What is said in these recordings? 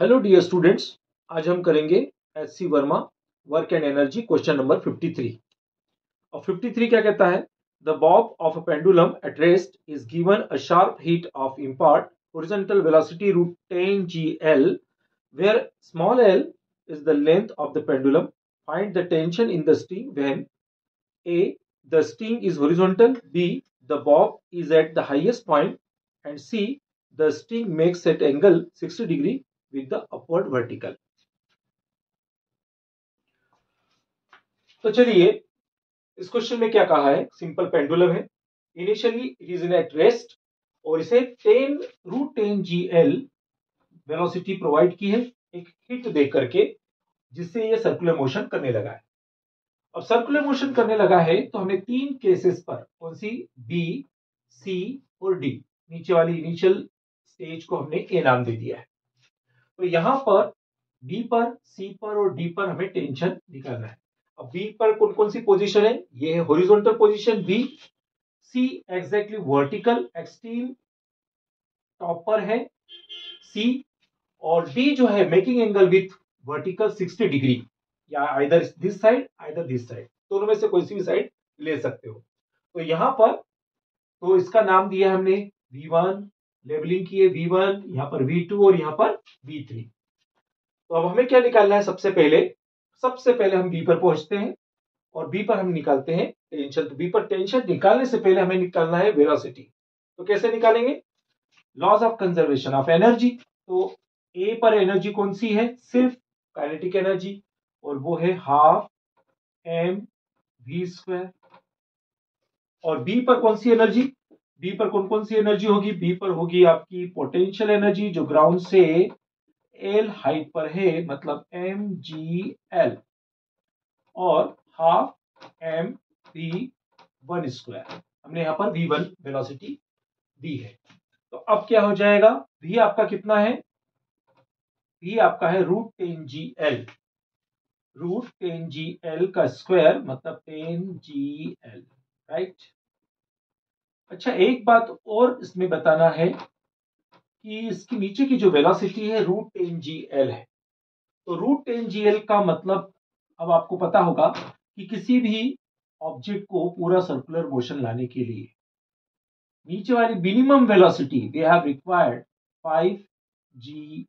Hello dear students, आज हम करेंगे H C Verma work and energy question number 53। और 53 क्या कहता है? The bob of a pendulum at rest is given a sharp hit of impart horizontal velocity root 10 gl where small l is the length of the pendulum. Find the tension in the string when a the string is horizontal, b the bob is at the highest point, and c the string makes at angle 60 degree with the upward vertical. तो चलिए, इस question में क्या कहा है? Simple pendulum है, initially it is in at rest और इसे 10 जी एल वेलोसिटी प्रोवाइड की है एक हिट दे करके, जिससे ये सर्कुलर मोशन करने लगा है। अब सर्कुलर मोशन करने लगा है तो हमें तीन केसेस पर, कौन सी? बी, सी और डी, नीचे वाली इनिशियल स्टेज को हमने ए नाम दे दिया है। तो यहां पर बी पर, सी पर और डी पर हमें टेंशन निकालना है। अब बी पर कौन कौन सी पोजीशन है? ये है horizontal position B, C exactly vertical extreme top पर है सी, और डी जो है making angle with vertical 60 degree, या either this side either this side, दोनों में से कोई सी भी साइड ले सकते हो। तो यहां पर तो इसका नाम दिया हमने V1, लेबलिंग की है V1, यहां पर V2 और यहां पर V3। तो अब हमें क्या निकालना है? सबसे पहले हम बी पर पहुंचते हैं और बी पर हम निकालते हैं टेंशन। तो बी पर टेंशन निकालने से पहले हमें निकालना है वेलोसिटी। तो कैसे निकालेंगे? Laws of conservation of energy. तो ए पर एनर्जी कौन सी है? सिर्फ काइनेटिक एनर्जी, और वो है हाफ एम वी स्क्वायर। और बी पर कौन सी एनर्जी? बी पर कौन कौन सी एनर्जी होगी? बी पर होगी आपकी पोटेंशियल एनर्जी, जो ग्राउंड से एल हाइट पर है, मतलब एम जी एल, और half M V one square. हमने यहां पर V1 वेलोसिटी दी है। तो अब क्या हो जाएगा? V आपका कितना है? V आपका है root 10 G L, root 10 G L का स्क्वायर मतलब 10 जी एल, राइट। अच्छा, एक बात और इसमें बताना है कि इसके नीचे की जो वेलोसिटी है रूट 10 जी एल है। तो रूट 10 जी एल का मतलब अब आपको पता होगा कि किसी भी ऑब्जेक्ट को पूरा सर्कुलर मोशन लाने के लिए नीचे वाली minimum velocity we have required 5 G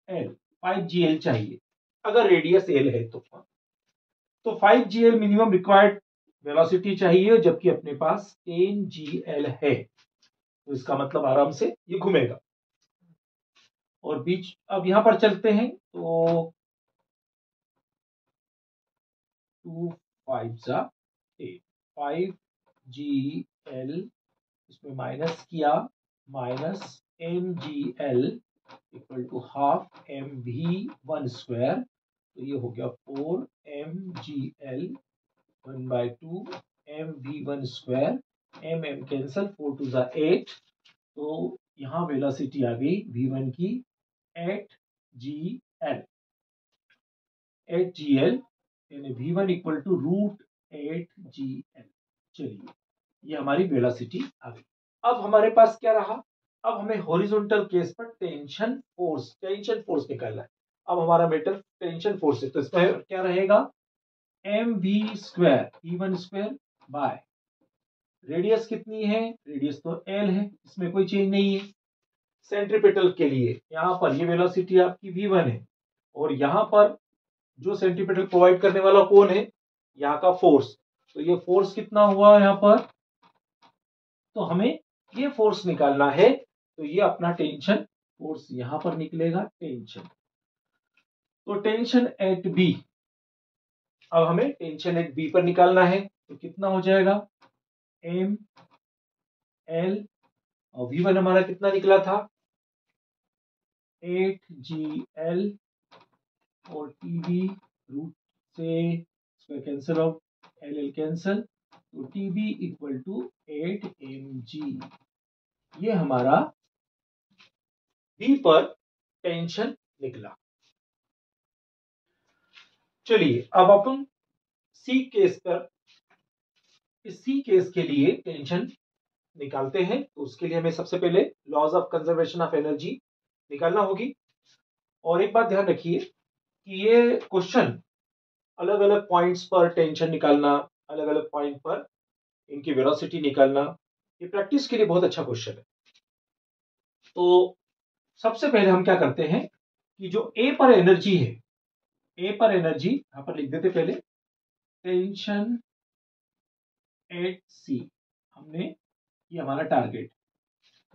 L, 5 G L चाहिए अगर रेडियस एल है तो 5 G L minimum required velocity चाहिए, जबकि अपने पास 10 जी एल है। तो इसका मतलब आराम से ये घूमेगा। और बीच अब यहां पर चलते हैं तो 2 5 जा 8, 5 जी एल, इसमें माइनस किया, minus M G L equal to half M V one square. तो ये हो गया 4 M G L 1/2 M V one square, M M cancel, 4 टू ज़ा 8। तो यहां वेलोसिटी आ गई V1 की 8 जी एल, 8 जी एल, यानी V1 equal to root 8 G L. चलिए, ये हमारी वेलोसिटी आ गई। अब हमारे पास क्या रहा? अब हमें हॉरिजॉन्टल केस पर टेंशन फोर्स निकालना है। अब हमारा मैटर टेंशन फोर्स है, तो इसमें क्या रहेगा? M V square E1 square by radius कितनी है? रेडियस तो एल है, इसमें कोई चेंज नहीं है। सेंट्रीपिटल के लिए यहां पर ये वेलोसिटी आपकी V1 है, और यहां पर जो सेंट्रीपिटल प्रोवाइड करने वाला कौन है? यहाँ का फोर्स। तो ये फोर्स कितना हुआ यहाँ पर? तो हमें ये फोर्स निकालना है, तो ये अपना टेंशन फोर्स यहां पर निकलेगा, टेंशन। तो टेंशन एट बी, अब हमें टेंशन एट बी पर निकालना है, तो कितना हो जाएगा? एम एल, और V1 हमारा कितना निकला था? 8 जी एल, और टीबी रूट से cancel out, L L cancel, तो TB equal to 8 M G. ये हमारा बी पर टेंशन निकला। चलिए, अब अपन सी केस पर, इस सी केस के लिए टेंशन निकालते हैं। तो उसके लिए हमें सबसे पहले laws of conservation of energy निकालना होगी। और एक बात ध्यान रखिए कि ये क्वेश्चन अलग अलग पॉइंट्स पर टेंशन निकालना, अलग अलग पॉइंट पर इनकी वेलोसिटी निकालना, ये प्रैक्टिस के लिए बहुत अच्छा क्वेश्चन है। तो सबसे पहले हम क्या करते हैं कि जो ए पर एनर्जी है, ए पर एनर्जी यहां पर लिख देते पहले, टेंशन एट सी, हमने ये हमारा टारगेट।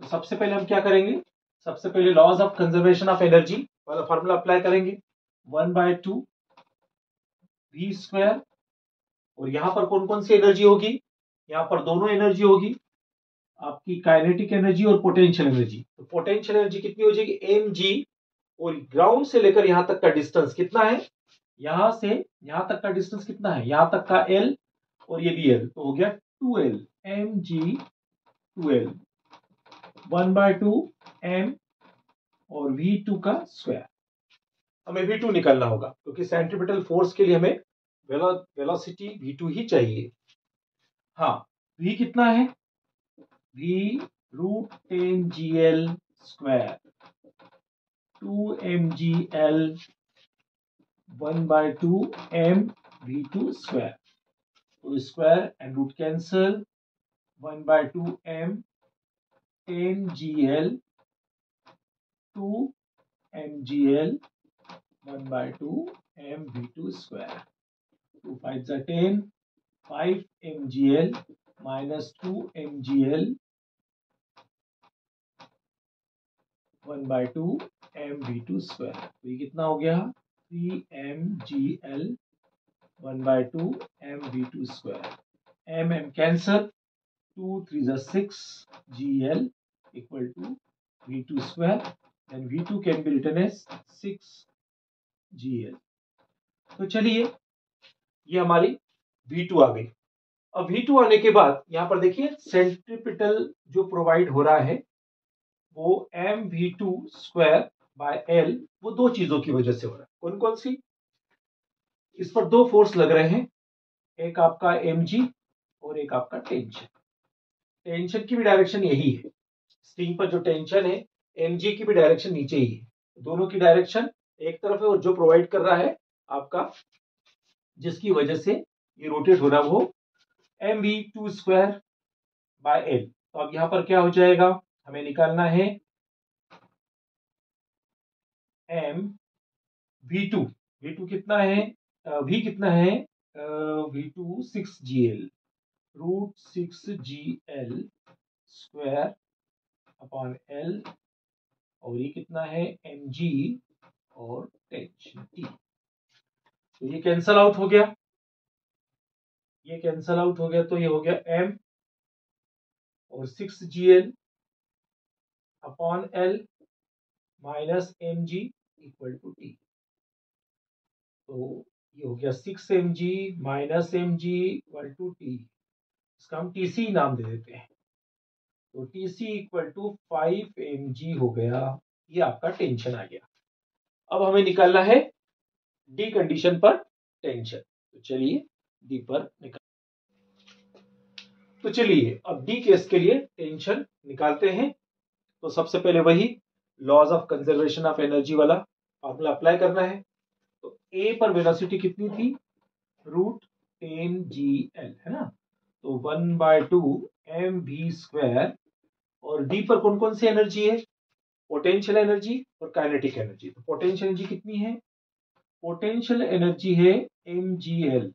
तो सबसे पहले हम क्या करेंगे, सबसे पहले laws of conservation of energy वाला फॉर्मूला अप्लाई करेंगे, 1/2 v स्क्वायर। और यहां पर कौन कौन सी एनर्जी होगी, यहां पर दोनों एनर्जी होगी, आपकी काइनेटिक एनर्जी और पोटेंशियल एनर्जी। तो पोटेंशियल एनर्जी कितनी हो जाएगी, mg, और ग्राउंड से लेकर यहां तक का डिस्टेंस कितना है, यहां से यहां तक का डिस्टेंस कितना है, यहां तक का l, और ये भी l, तो हो गया 2l, mg 2l, 1/2 m और v2 का स्क्वायर। हमें v2 निकालना होगा क्योंकि सेंट्रीपिटल फोर्स के लिए हमें वेलोसिटी v2 ही चाहिए। हाँ, v कितना है, v √10gl square 2mgl 1/2 m v2 square. तो square and root cancel, 1/2 m 10gl 2 mgl 1/2 m v2 square. 2 5 10, 5 mgl minus 2 mgl 1/2 m v2 square. तो ये कितना हो गया, 3 mgl 1/2 m v2 square. m cancel, 2 3 6 gl equal to v2 square, and v2 can be written as 6 gl। तो चलिए, ये हमारी v2 आ गई। अब v2 आने के बाद यहां पर देखिए सेंट्रीपिटल जो प्रोवाइड हो रहा है वो mv2 स्क्वायर बाय l, वो दो चीजों की वजह से हो रहा है। कौन कौन सी, इस पर दो फोर्स लग रहे हैं, एक आपका mg और एक आपका टेंशन। टेंशन की भी डायरेक्शन यही है, स्ट्रिंग पर जो टेंशन है mg की भी डायरेक्शन नीचे ही है, दोनों की डायरेक्शन एक तरफ है, और जो प्रोवाइड कर रहा है आपका, जिसकी वजह से ये रोटेट हो रहा है, वो mv2 स्क्वायर बाय l। तो अब यहां पर क्या हो जाएगा, हमें निकालना है m v2, v2 कितना है, v कितना है, v2 6gl √6gl square upon l, और ये कितना है mg और टेंशन t। तो ये कैंसल आउट हो गया, ये कैंसल आउट हो गया, तो ये हो गया m और 6gl upon l minus mg equal to t। तो ये हो गया 6mg minus mg equal to t, इसका हम tc नाम दे देते हैं। तो tc इक्वल टू 5mg हो गया, ये आपका टेंशन आ गया। अब हमें निकालना है डी कंडीशन पर टेंशन। तो चलिए डी पर निकाल, तो चलिए अब डी केस के लिए टेंशन निकालते हैं। तो सबसे पहले वही laws of conservation of energy वाला फॉर्मूला अप्लाई करना है। तो ए पर वेलोसिटी कितनी थी, √10gl है ना, तो 1/2 mv स्क्वायर, और डी पर कौन कौन सी एनर्जी है, पोटेंशियल एनर्जी और काइनेटिक एनर्जी। तो पोटेंशियल एनर्जी कितनी है, पोटेंशियल एनर्जी है mgl,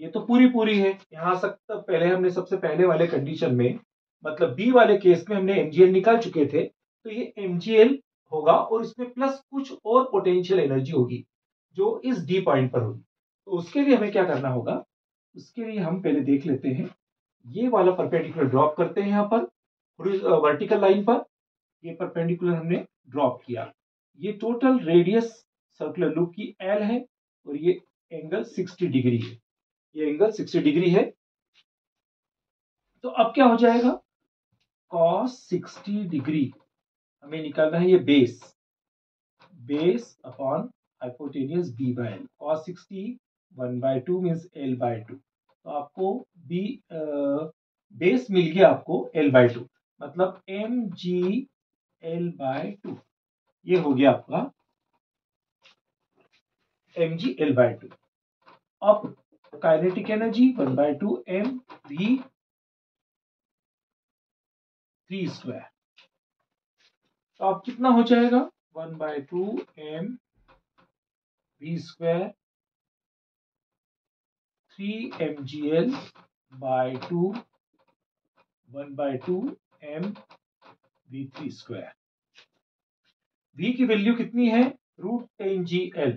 ये तो पूरी पूरी है। यहां तक पहले हमने सबसे पहले वाले कंडीशन में, मतलब बी वाले केस में हमने mgl निकाल चुके थे, तो ये mgl होगा, और इसमें प्लस कुछ और पोटेंशियल एनर्जी होगी जो इस डी पॉइंट पर होगी। तो उसके लिए हमें क्या करना होगा, उसके लिए हम पहले देख लेते हैं, ये वाला परपेंडिकुलर ड्रॉप करते हैं यहां पर वर्टिकल लाइन पर, ये परपेंडिकुलर हमने ड्रॉप किया। ये टोटल रेडियस सर्कुलर लूप की एल है, और ये एंगल 60 डिग्री है, ये एंगल 60 डिग्री है। तो अब क्या हो जाएगा, cos 60 डिग्री हमें निकालना है, ये base, base upon hypotenuse b by l, cos 60 1/2 means l/2। तो आपको b बेस मिल गया आपको l/2, मतलब mg l/2, ये हो गया आपका mgl/2। अब काइनेटिक एनर्जी 1/2 mv3 तो अब कितना हो जाएगा 1/2 mv2 3mgl/2 1/2 mv3 v की वैल्यू कितनी है √10gl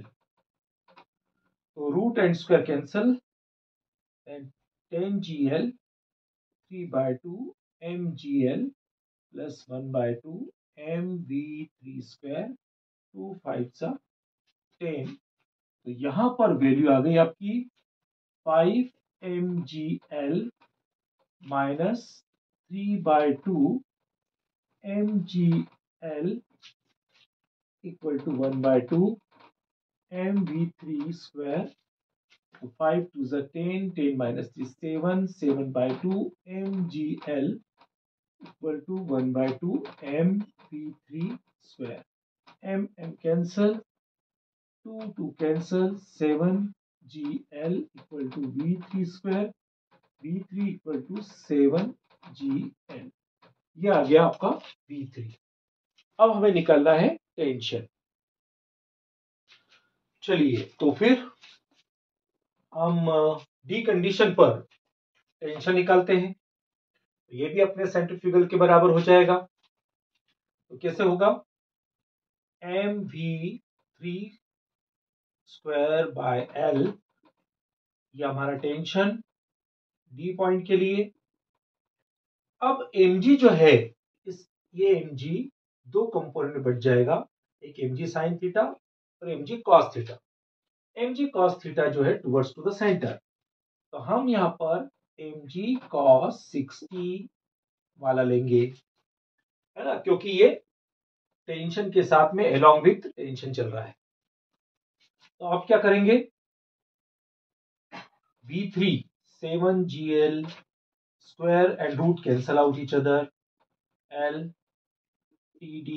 तो root and square cancel 10gl 3/2 mgl plus 1/2 mv3 2 5 10 तो यहां पर वैल्यू आ गई आपकी 5 mgl minus 3/2 mgl equal to 1/2 mv3 तो 5 2 10 10 minus 3 7 7/2 mgl equal to 1/2 mv3 m cancel 2 2 cancel 7gl equal to v3 equal to 7gl ये आ गया आपका v3। अब हमें निकालना है टेंशन। चलिए तो फिर हम डी कंडीशन पर टेंशन निकालते हैं। ये भी अपने सेंट्रीफ्यूगल के बराबर हो जाएगा। तो कैसे होगा mv3 ² ये हमारा टेंशन डी पॉइंट के लिए। अब mg जो है ये mg दो कंपोनेंट में बढ़ जाएगा, एक mg sin थीटा और mg cos theta. mg cos theta जो है टुवर्ड्स टू द सेंटर, तो हम यहाँ पर mg cos 60 वाला लेंगे, है ना, क्योंकि ये टेंशन के साथ में along with टेंशन चल रहा है। तो आप क्या करेंगे v3 7gl square and root cancel out each other, l td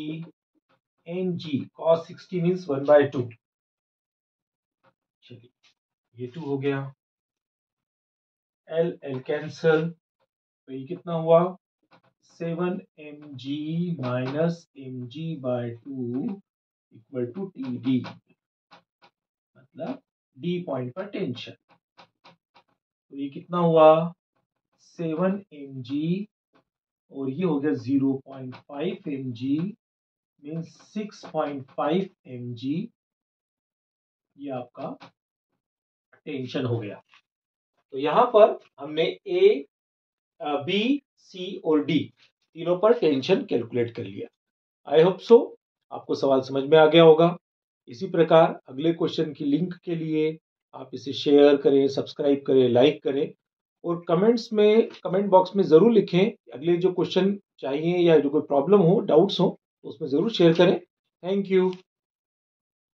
ng cos 60 means 1/2। चलिए ये 2 हो गया, l कैंसल, तो ये कितना हुआ 7mg minus mg/2 equal to td, मतलब डी पॉइंट पर टेंशन। तो ये कितना हुआ 7mg और ये हो गया 0.5 mg मीन्स 6.5 mg, ये आपका टेंशन हो गया। तो यहां पर हमने ए, बी, सी और डी तीनों पर टेंशन कैलकुलेट कर लिया। आई होप सो आपको सवाल समझ में आ गया होगा। इसी प्रकार अगले क्वेश्चन की लिंक के लिए आप इसे शेयर करें, सब्सक्राइब करें, लाइक करें और कमेंट बॉक्स में जरूर लिखें अगले जो क्वेश्चन चाहिए या जो कोई प्रॉब्लम हो, डाउट्स हो, तो उसमें जरूर शेयर करें। Thank you.